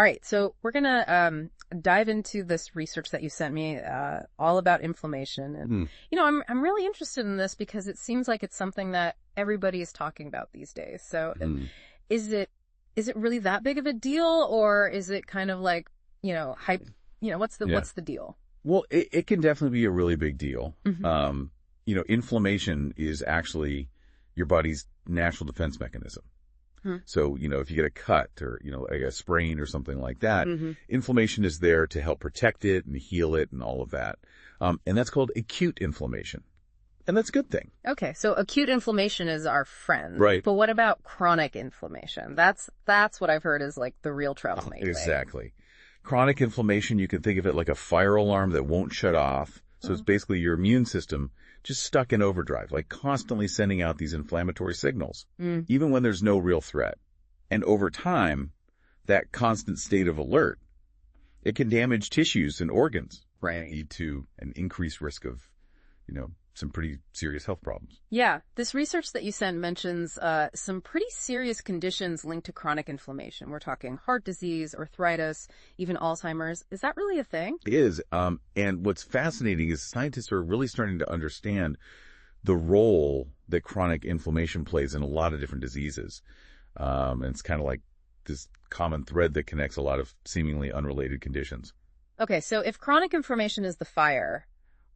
All right, so we're gonna dive into this research that you sent me, all about inflammation. And I'm really interested in this because it seems like it's something that everybody is talking about these days. So, is it really that big of a deal, or is it kind of like hype? What's the deal? Well, it can definitely be a really big deal. Inflammation is actually your body's natural defense mechanism. So, if you get a cut or, like a sprain or something like that, inflammation is there to help protect it and heal it and all of that. And that's called acute inflammation. And that's a good thing. Okay, so acute inflammation is our friend. Right. But what about chronic inflammation? That's what I've heard is like the real trouble lately. Exactly. Chronic inflammation, you can think of it like a fire alarm that won't shut off. So it's basically your immune system just stuck in overdrive, like constantly sending out these inflammatory signals, even when there's no real threat. And over time, that constant state of alert, it can damage tissues and organs, right? Lead to an increased risk of, some pretty serious health problems. Yeah. This research that you sent mentions some pretty serious conditions linked to chronic inflammation. We're talking heart disease, arthritis, even Alzheimer's. Is that really a thing? It is. And what's fascinating is scientists are really starting to understand the role that chronic inflammation plays in a lot of different diseases. And it's kind of like this common thread that connects a lot of seemingly unrelated conditions. Okay. So if chronic inflammation is the fire,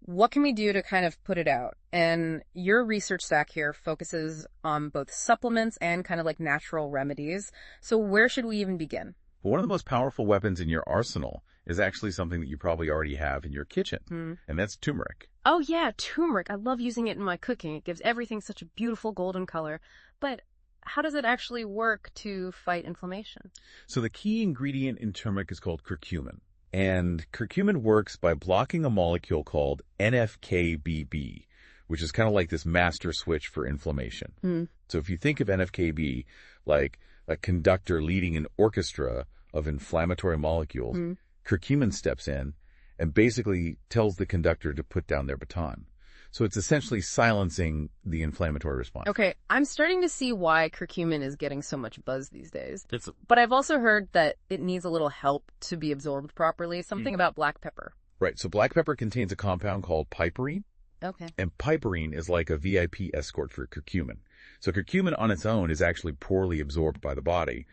what can we do to kind of put it out? And your research stack here focuses on both supplements and kind of like natural remedies. So where should we even begin? Well, one of the most powerful weapons in your arsenal is actually something that you probably already have in your kitchen, and that's turmeric. Oh yeah, turmeric. I love using it in my cooking. It gives everything such a beautiful golden color. But how does it actually work to fight inflammation? So the key ingredient in turmeric is called curcumin. And curcumin works by blocking a molecule called NF-κB, which is kind of like this master switch for inflammation. So if you think of NF-κB like a conductor leading an orchestra of inflammatory molecules, curcumin steps in and basically tells the conductor to put down their baton. So it's essentially silencing the inflammatory response. Okay, I'm starting to see why curcumin is getting so much buzz these days. But I've also heard that it needs a little help to be absorbed properly. Something about black pepper. Right, so black pepper contains a compound called piperine. Okay. And piperine is like a VIP escort for curcumin. So curcumin on its own is actually poorly absorbed by the body.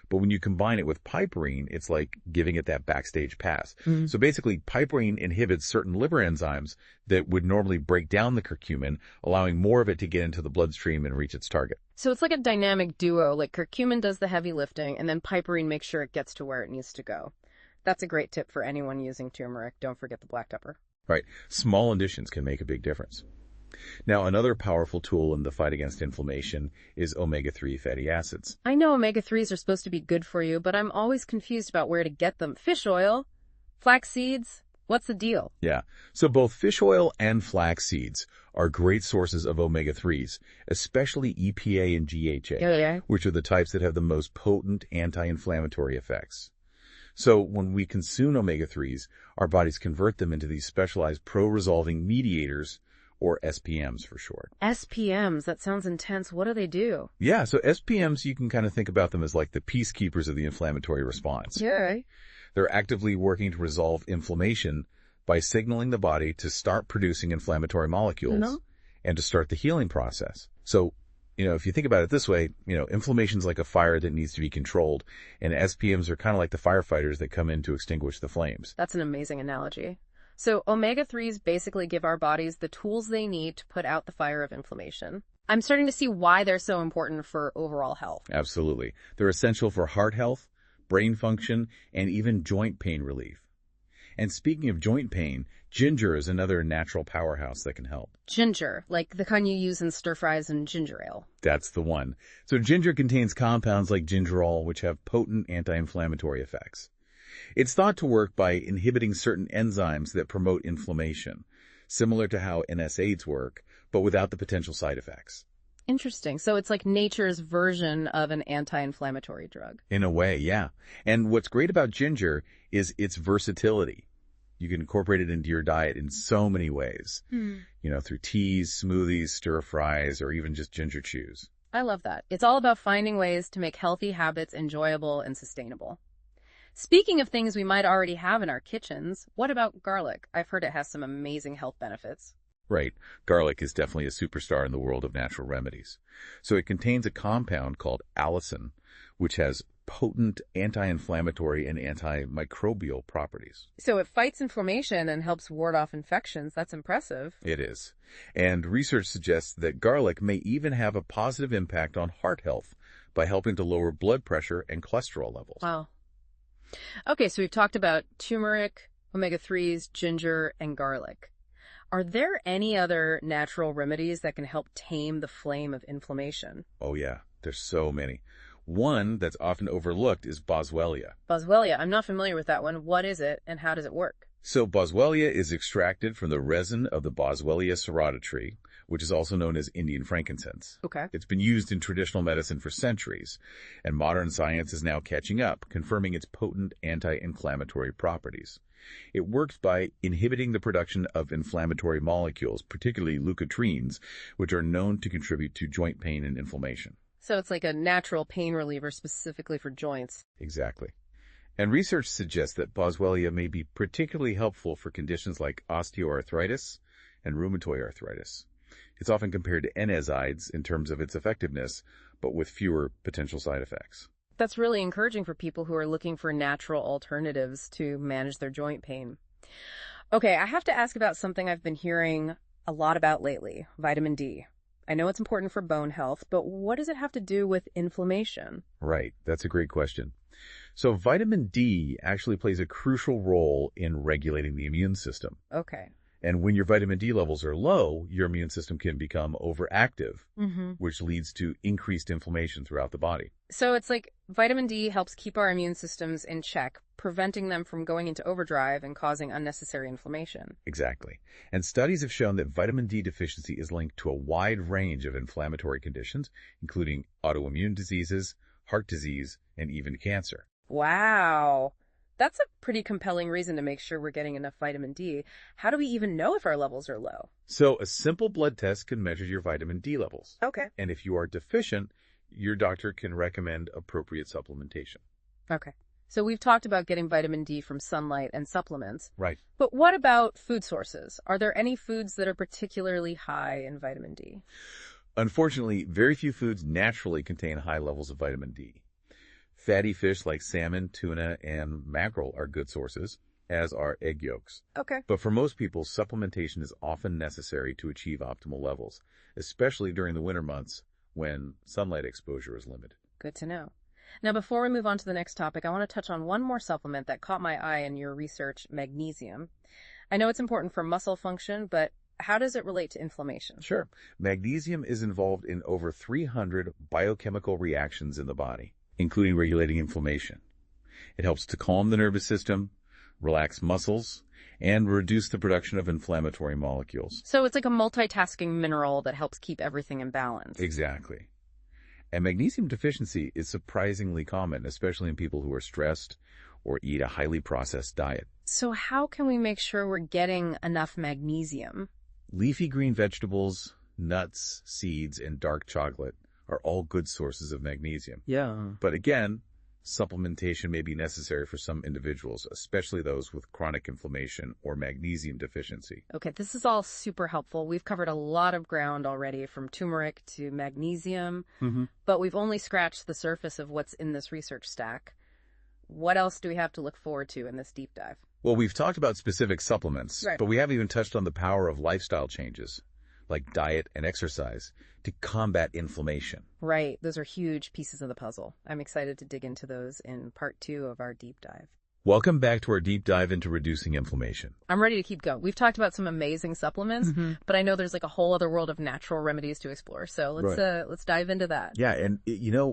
But when you combine it with piperine, it's like giving it that backstage pass. So basically, piperine inhibits certain liver enzymes that would normally break down the curcumin, allowing more of it to get into the bloodstream and reach its target. So it's like a dynamic duo, like curcumin does the heavy lifting, and then piperine makes sure it gets to where it needs to go. That's a great tip for anyone using turmeric. Don't forget the black pepper. Right. Small additions can make a big difference. Now, another powerful tool in the fight against inflammation is omega-3 fatty acids. I know omega-3s are supposed to be good for you, but I'm always confused about where to get them. Fish oil, flax seeds, what's the deal? Yeah. So both fish oil and flax seeds are great sources of omega-3s, especially EPA and GHA, which are the types that have the most potent anti-inflammatory effects. So when we consume omega-3s, our bodies convert them into these specialized pro-resolving mediators, or SPMs for short. SPMs, that sounds intense. What do they do? Yeah, so SPMs, you can kind of think about them as like the peacekeepers of the inflammatory response. Yeah. They're actively working to resolve inflammation by signaling the body to start producing inflammatory molecules and to start the healing process. So, if you think about it this way, inflammation's like a fire that needs to be controlled, and SPMs are kind of like the firefighters that come in to extinguish the flames. That's an amazing analogy. So omega-3s basically give our bodies the tools they need to put out the fire of inflammation. I'm starting to see why they're so important for overall health. Absolutely. They're essential for heart health, brain function, and even joint pain relief. And speaking of joint pain, ginger is another natural powerhouse that can help. Ginger, like the kind you use in stir fries and ginger ale. That's the one. So ginger contains compounds like gingerol, which have potent anti-inflammatory effects. It's thought to work by inhibiting certain enzymes that promote inflammation, similar to how NSAIDs work, but without the potential side effects. Interesting. So it's like nature's version of an anti-inflammatory drug. In a way, yeah. And what's great about ginger is its versatility. You can incorporate it into your diet in so many ways, through teas, smoothies, stir fries, or even just ginger chews. I love that. It's all about finding ways to make healthy habits enjoyable and sustainable. Speaking of things we might already have in our kitchens, what about garlic? I've heard it has some amazing health benefits. Right. Garlic is definitely a superstar in the world of natural remedies. So it contains a compound called allicin, which has potent anti-inflammatory and antimicrobial properties. So it fights inflammation and helps ward off infections. That's impressive. It is. And research suggests that garlic may even have a positive impact on heart health by helping to lower blood pressure and cholesterol levels. Wow. Okay, so we've talked about turmeric, omega-3s, ginger, and garlic. Are there any other natural remedies that can help tame the flame of inflammation? Oh yeah, there's so many. One that's often overlooked is boswellia. Boswellia, I'm not familiar with that one. What is it and how does it work? So boswellia is extracted from the resin of the Boswellia serrata tree, which is also known as Indian frankincense. Okay. It's been used in traditional medicine for centuries, and modern science is now catching up, confirming its potent anti-inflammatory properties. It works by inhibiting the production of inflammatory molecules, particularly leukotrienes, which are known to contribute to joint pain and inflammation. So it's like a natural pain reliever specifically for joints. Exactly. And research suggests that boswellia may be particularly helpful for conditions like osteoarthritis and rheumatoid arthritis. It's often compared to NSAIDs in terms of its effectiveness, but with fewer potential side effects. That's really encouraging for people who are looking for natural alternatives to manage their joint pain. Okay, I have to ask about something I've been hearing a lot about lately, vitamin D. I know it's important for bone health, but what does it have to do with inflammation? Right, that's a great question. So vitamin D actually plays a crucial role in regulating the immune system. Okay. And when your vitamin D levels are low, your immune system can become overactive, which leads to increased inflammation throughout the body. So it's like vitamin D helps keep our immune systems in check, preventing them from going into overdrive and causing unnecessary inflammation. Exactly. And studies have shown that vitamin D deficiency is linked to a wide range of inflammatory conditions, including autoimmune diseases, heart disease, and even cancer. Wow. That's a pretty compelling reason to make sure we're getting enough vitamin D. How do we even know if our levels are low? So a simple blood test can measure your vitamin D levels. Okay. And if you are deficient, your doctor can recommend appropriate supplementation. Okay. So we've talked about getting vitamin D from sunlight and supplements. Right. But what about food sources? Are there any foods that are particularly high in vitamin D? Unfortunately, very few foods naturally contain high levels of vitamin D. Fatty fish like salmon, tuna, and mackerel are good sources, as are egg yolks. Okay. But for most people, supplementation is often necessary to achieve optimal levels, especially during the winter months when sunlight exposure is limited. Good to know. Now, before we move on to the next topic, I want to touch on one more supplement that caught my eye in your research, magnesium. I know it's important for muscle function, but how does it relate to inflammation? Sure. Magnesium is involved in over 300 biochemical reactions in the body, including regulating inflammation. It helps to calm the nervous system, relax muscles, and reduce the production of inflammatory molecules. So it's like a multitasking mineral that helps keep everything in balance. Exactly. And magnesium deficiency is surprisingly common, especially in people who are stressed or eat a highly processed diet. So how can we make sure we're getting enough magnesium? Leafy green vegetables, nuts, seeds, and dark chocolate are all good sources of magnesium. Yeah. But again, supplementation may be necessary for some individuals, especially those with chronic inflammation or magnesium deficiency. Okay, this is all super helpful. We've covered a lot of ground already, from turmeric to magnesium, but we've only scratched the surface of what's in this research stack. What else do we have to look forward to in this deep dive? Well, we've talked about specific supplements, Right. but we haven't even touched on the power of lifestyle changes, like diet and exercise, to combat inflammation. Right, those are huge pieces of the puzzle. I'm excited to dig into those in part 2 of our deep dive. Welcome back to our deep dive into reducing inflammation. I'm ready to keep going. We've talked about some amazing supplements, but I know there's like a whole other world of natural remedies to explore. So let's dive into that. Yeah, and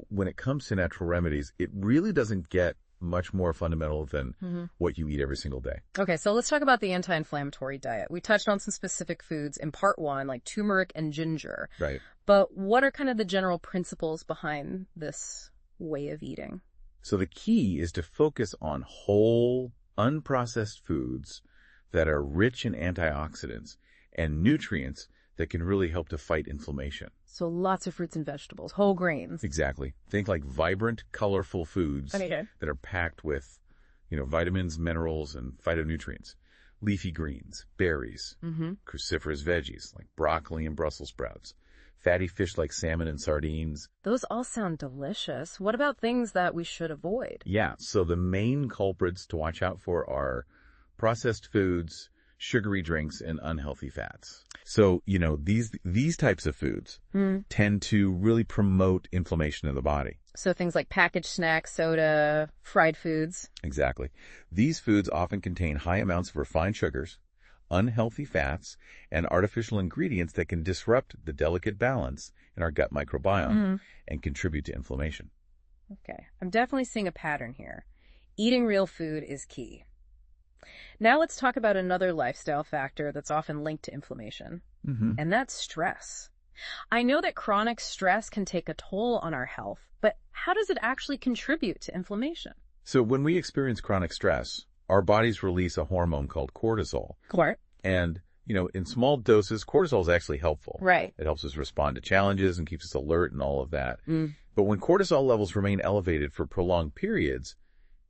when it comes to natural remedies, it really doesn't get much more fundamental than what you eat every single day. Okay, so let's talk about the anti-inflammatory diet. We touched on some specific foods in part 1, like turmeric and ginger. Right. But what are kind of the general principles behind this way of eating? So the key is to focus on whole, unprocessed foods that are rich in antioxidants and nutrients that can really help to fight inflammation. So lots of fruits and vegetables, whole grains. Exactly. Think like vibrant, colorful foods Okay. that are packed with vitamins, minerals, and phytonutrients. Leafy greens, berries, cruciferous veggies like broccoli and Brussels sprouts, fatty fish like salmon and sardines. Those all sound delicious. What about things that we should avoid? Yeah, so the main culprits to watch out for are processed foods, sugary drinks, and unhealthy fats. So, these types of foods tend to really promote inflammation in the body. So things like packaged snacks, soda, fried foods. Exactly. These foods often contain high amounts of refined sugars, unhealthy fats, and artificial ingredients that can disrupt the delicate balance in our gut microbiome and contribute to inflammation. Okay, I'm definitely seeing a pattern here. Eating real food is key. Now let's talk about another lifestyle factor that's often linked to inflammation, and that's stress. I know that chronic stress can take a toll on our health, but how does it actually contribute to inflammation? So when we experience chronic stress, our bodies release a hormone called cortisol. Correct. And, in small doses, cortisol is actually helpful. Right. It helps us respond to challenges and keeps us alert and all of that. But when cortisol levels remain elevated for prolonged periods,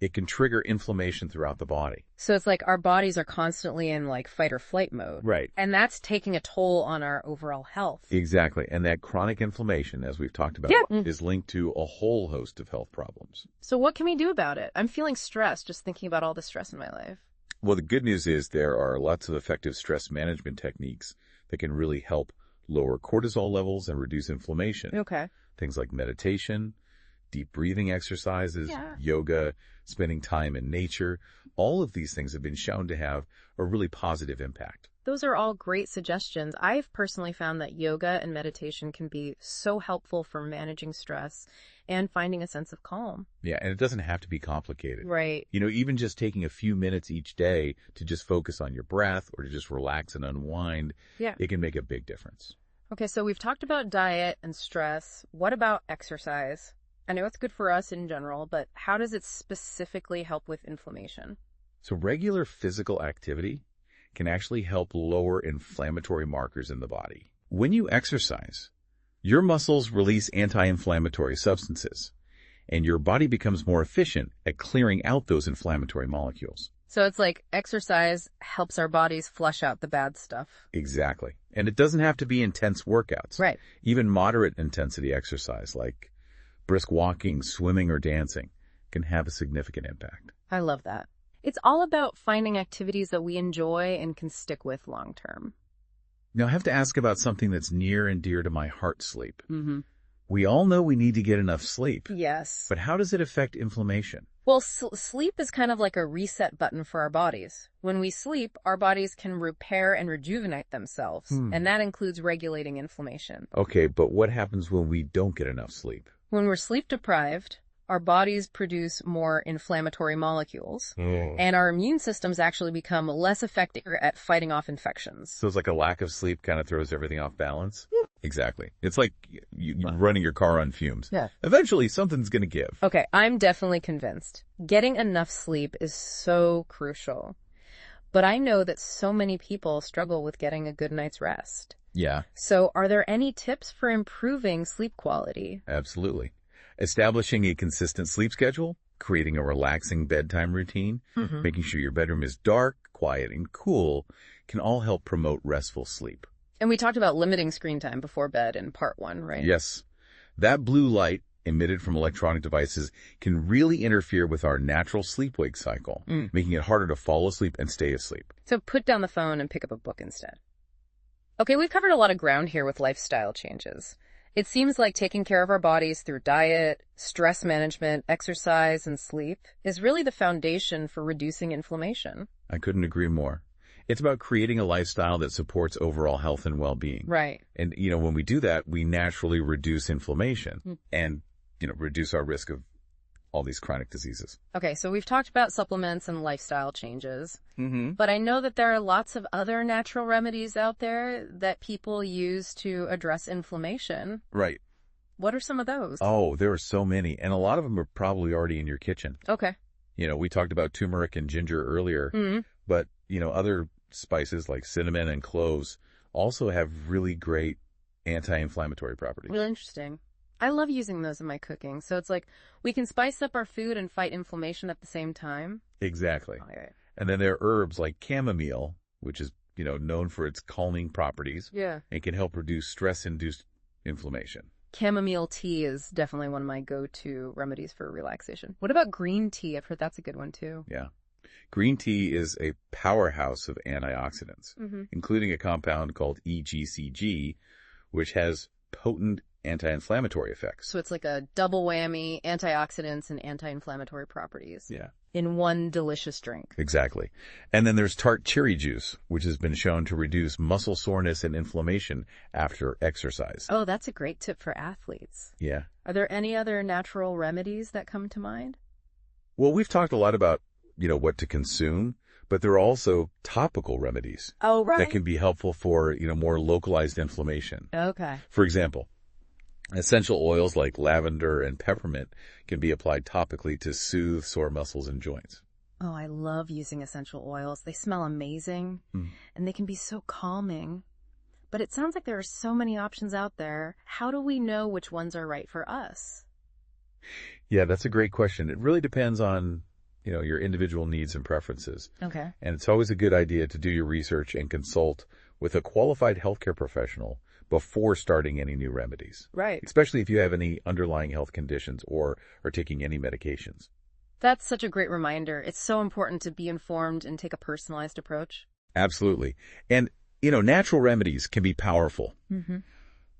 it can trigger inflammation throughout the body. So it's like our bodies are constantly in fight or flight mode. Right. And that's taking a toll on our overall health. Exactly. And that chronic inflammation, as we've talked about, is linked to a whole host of health problems. So what can we do about it? I'm feeling stressed just thinking about all the stress in my life. Well, the good news is there are lots of effective stress management techniques that can really help lower cortisol levels and reduce inflammation. Okay. Things like meditation, deep breathing exercises, yoga, spending time in nature. All of these things have been shown to have a really positive impact. Those are all great suggestions. I've personally found that yoga and meditation can be so helpful for managing stress and finding a sense of calm. Yeah, and it doesn't have to be complicated. Right. Even just taking a few minutes each day to just focus on your breath or to just relax and unwind, it can make a big difference. Okay, so we've talked about diet and stress. What about exercise? I know it's good for us in general, but how does it specifically help with inflammation? So regular physical activity can actually help lower inflammatory markers in the body. When you exercise, your muscles release anti-inflammatory substances, and your body becomes more efficient at clearing out those inflammatory molecules. So it's like exercise helps our bodies flush out the bad stuff. Exactly. And it doesn't have to be intense workouts. Right. Even moderate intensity exercise like brisk walking, swimming, or dancing can have a significant impact. I love that. It's all about finding activities that we enjoy and can stick with long term. Now, I have to ask about something that's near and dear to my heart: sleep. We all know we need to get enough sleep. Yes. But how does it affect inflammation? Well, sleep is kind of like a reset button for our bodies. When we sleep, our bodies can repair and rejuvenate themselves, and that includes regulating inflammation. Okay, but what happens when we don't get enough sleep? When we're sleep deprived, our bodies produce more inflammatory molecules, and our immune systems actually become less effective at fighting off infections. So it's like a lack of sleep kind of throws everything off balance? Exactly. It's like you running your car on fumes. Yeah. Eventually, something's going to give. Okay, I'm definitely convinced. Getting enough sleep is so crucial. But I know that so many people struggle with getting a good night's rest. Yeah. So are there any tips for improving sleep quality? Absolutely. Establishing a consistent sleep schedule, creating a relaxing bedtime routine, making sure your bedroom is dark, quiet, and cool can all help promote restful sleep. And we talked about limiting screen time before bed in part 1, right? Yes. That blue light emitted from electronic devices can really interfere with our natural sleep-wake cycle, making it harder to fall asleep and stay asleep. So put down the phone and pick up a book instead. Okay, we've covered a lot of ground here with lifestyle changes. It seems like taking care of our bodies through diet, stress management, exercise, and sleep is really the foundation for reducing inflammation. I couldn't agree more. It's about creating a lifestyle that supports overall health and well-being. Right. And, when we do that, we naturally reduce inflammation and, reduce our risk of all these chronic diseases. Okay, so we've talked about supplements and lifestyle changes, but I know that there are lots of other natural remedies out there that people use to address inflammation. Right. What are some of those? Oh, there are so many, and a lot of them are probably already in your kitchen. Okay. We talked about turmeric and ginger earlier, but, other spices like cinnamon and cloves also have really great anti-inflammatory properties. Really interesting. I love using those in my cooking. So it's like we can spice up our food and fight inflammation at the same time. Exactly. All right. And then there are herbs like chamomile, which is, known for its calming properties. Yeah. And can help reduce stress-induced inflammation. Chamomile tea is definitely one of my go-to remedies for relaxation. What about green tea? I've heard that's a good one too. Yeah. Green tea is a powerhouse of antioxidants, including a compound called EGCG, which has potent anti-inflammatory effects. So it's like a double whammy, antioxidants and anti-inflammatory properties. Yeah. In one delicious drink. Exactly. And then there's tart cherry juice, which has been shown to reduce muscle soreness and inflammation after exercise. Oh, that's a great tip for athletes. Yeah. Are there any other natural remedies that come to mind? Well, we've talked a lot about, what to consume, but there are also topical remedies. Oh, right. That can be helpful for, more localized inflammation. Okay. For example, essential oils like lavender and peppermint can be applied topically to soothe sore muscles and joints. Oh, I love using essential oils. They smell amazing, and they can be so calming. But it sounds like there are so many options out there. How do we know which ones are right for us? Yeah, that's a great question. It really depends on, your individual needs and preferences. Okay. And it's always a good idea to do your research and consult with a qualified healthcare professional before starting any new remedies. Right. Especially if you have any underlying health conditions or are taking any medications. That's such a great reminder. It's so important to be informed and take a personalized approach. Absolutely. And, natural remedies can be powerful,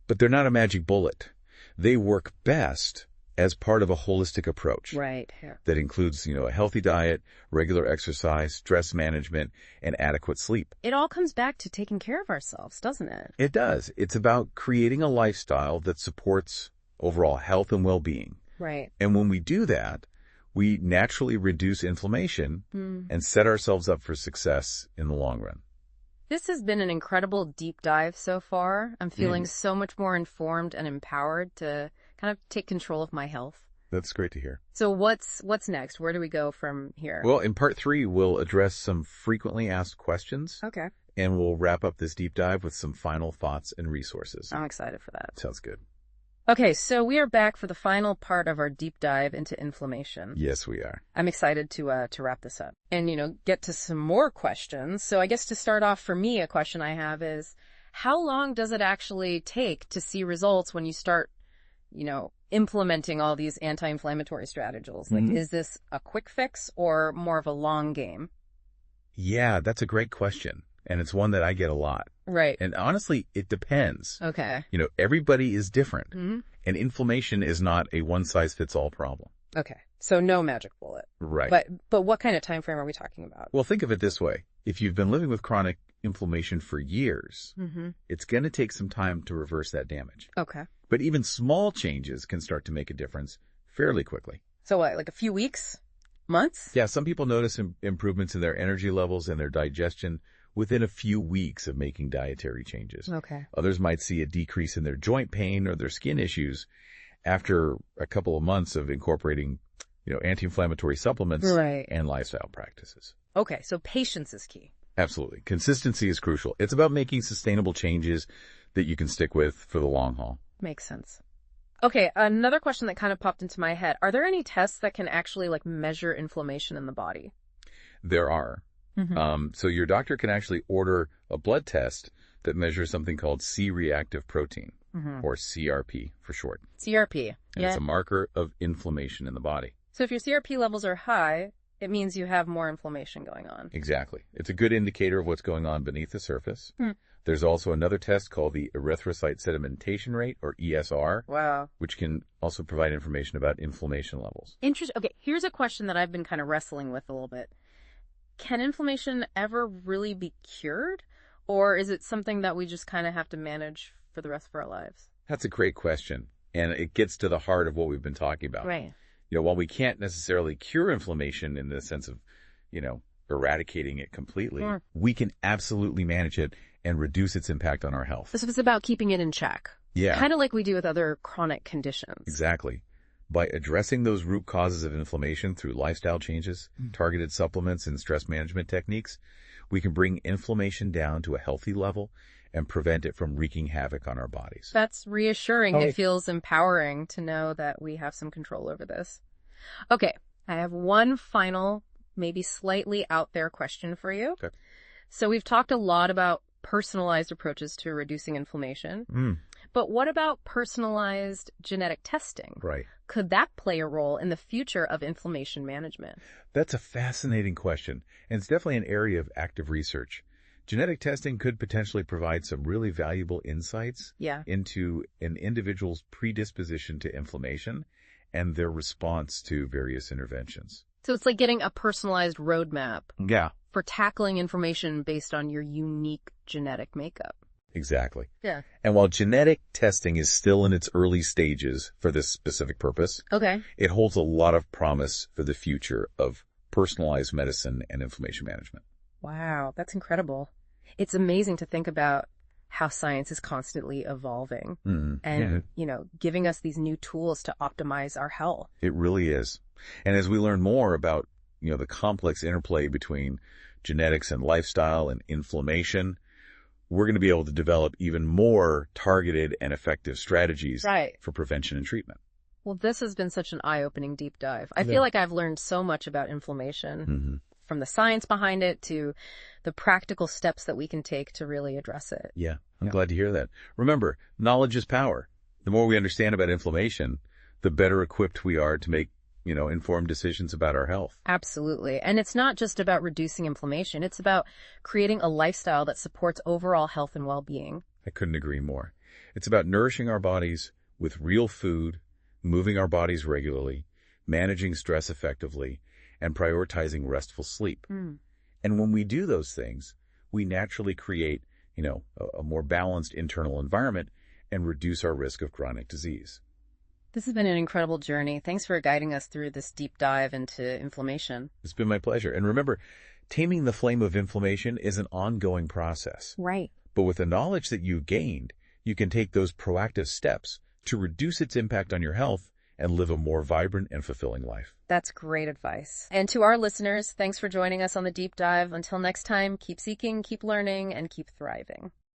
but they're not a magic bullet. They work best as part of a holistic approach. Right. Yeah. That includes, a healthy diet, regular exercise, stress management, and adequate sleep. It all comes back to taking care of ourselves, doesn't it? It does. It's about creating a lifestyle that supports overall health and well-being. Right. And when we do that, we naturally reduce inflammation and set ourselves up for success in the long run. This has been an incredible deep dive so far. I'm feeling so much more informed and empowered to kind of take control of my health. That's great to hear. So what's next? Where do we go from here? Well, in part 3, we'll address some frequently asked questions. Okay. And we'll wrap up this deep dive with some final thoughts and resources. I'm excited for that. Sounds good. Okay, so we are back for the final part of our deep dive into inflammation. Yes, we are. I'm excited to wrap this up and, get to some more questions. So I guess to start off for me, a question I have is, how long does it actually take to see results when you start, implementing all these anti-inflammatory strategies? Like, is this a quick fix or more of a long game? Yeah, that's a great question. And it's one that I get a lot. Right. And honestly, it depends. Okay. Everybody is different. And inflammation is not a one-size-fits-all problem. Okay. So no magic bullet. Right. But what kind of time frame are we talking about? Well, think of it this way. If you've been living with chronic inflammation for years, it's going to take some time to reverse that damage. Okay. But even small changes can start to make a difference fairly quickly. So what, like a few weeks? Months? Yeah, some people notice improvements in their energy levels and their digestion within a few weeks of making dietary changes. Okay. Others might see a decrease in their joint pain or their skin issues after a couple of months of incorporating, anti-inflammatory supplements and lifestyle practices. Okay, so patience is key. Absolutely. Consistency is crucial. It's about making sustainable changes that you can stick with for the long haul. Makes sense. Okay, another question that kind of popped into my head. Are there any tests that can actually measure inflammation in the body? There are. So your doctor can actually order a blood test that measures something called C-reactive protein, or CRP for short. CRP. And it's a marker of inflammation in the body. So if your CRP levels are high, it means you have more inflammation going on. Exactly. It's a good indicator of what's going on beneath the surface. There's also another test called the erythrocyte sedimentation rate, or ESR. Wow. Which can also provide information about inflammation levels. Interesting. Okay, here's a question that I've been kind of wrestling with a little bit. Can inflammation ever really be cured? Or is it something that we just kind of have to manage for the rest of our lives? That's a great question. And it gets to the heart of what we've been talking about. Right. While we can't necessarily cure inflammation in the sense of, eradicating it completely, we can absolutely manage it and reduce its impact on our health. So it's about keeping it in check. Yeah. Kind of like we do with other chronic conditions. Exactly. By addressing those root causes of inflammation through lifestyle changes, targeted supplements, and stress management techniques, we can bring inflammation down to a healthy level and prevent it from wreaking havoc on our bodies. That's reassuring. It feels empowering to know that we have some control over this. Okay, I have one final maybe slightly out there question for you. Okay. So we've talked a lot about personalized approaches to reducing inflammation. But what about personalized genetic testing? Right. Could that play a role in the future of inflammation management? That's a fascinating question, and it's definitely an area of active research. Genetic testing could potentially provide some really valuable insights into an individual's predisposition to inflammation and their response to various interventions. So it's like getting a personalized roadmap Yeah. for tackling inflammation based on your unique genetic makeup. Exactly. Yeah. And while genetic testing is still in its early stages for this specific purpose, Okay. it holds a lot of promise for the future of personalized medicine and inflammation management. Wow, that's incredible. It's amazing to think about how science is constantly evolving and, giving us these new tools to optimize our health. It really is. And as we learn more about, the complex interplay between genetics and lifestyle and inflammation, we're going to be able to develop even more targeted and effective strategies for prevention and treatment. Well, this has been such an eye-opening deep dive. I feel like I've learned so much about inflammation, from the science behind it to the practical steps that we can take to really address it. Yeah, I'm glad to hear that. Remember, knowledge is power. The more we understand about inflammation, the better equipped we are to make, informed decisions about our health. Absolutely. And it's not just about reducing inflammation. It's about creating a lifestyle that supports overall health and well-being. I couldn't agree more. It's about nourishing our bodies with real food, moving our bodies regularly, managing stress effectively, and prioritizing restful sleep. And when we do those things, we naturally create, a more balanced internal environment and reduce our risk of chronic disease. This has been an incredible journey. Thanks for guiding us through this deep dive into inflammation. It's been my pleasure. And remember, taming the flame of inflammation is an ongoing process. Right. But with the knowledge that you've gained, you can take those proactive steps to reduce its impact on your health and live a more vibrant and fulfilling life. That's great advice. And to our listeners, thanks for joining us on the deep dive. Until next time, keep seeking, keep learning, and keep thriving.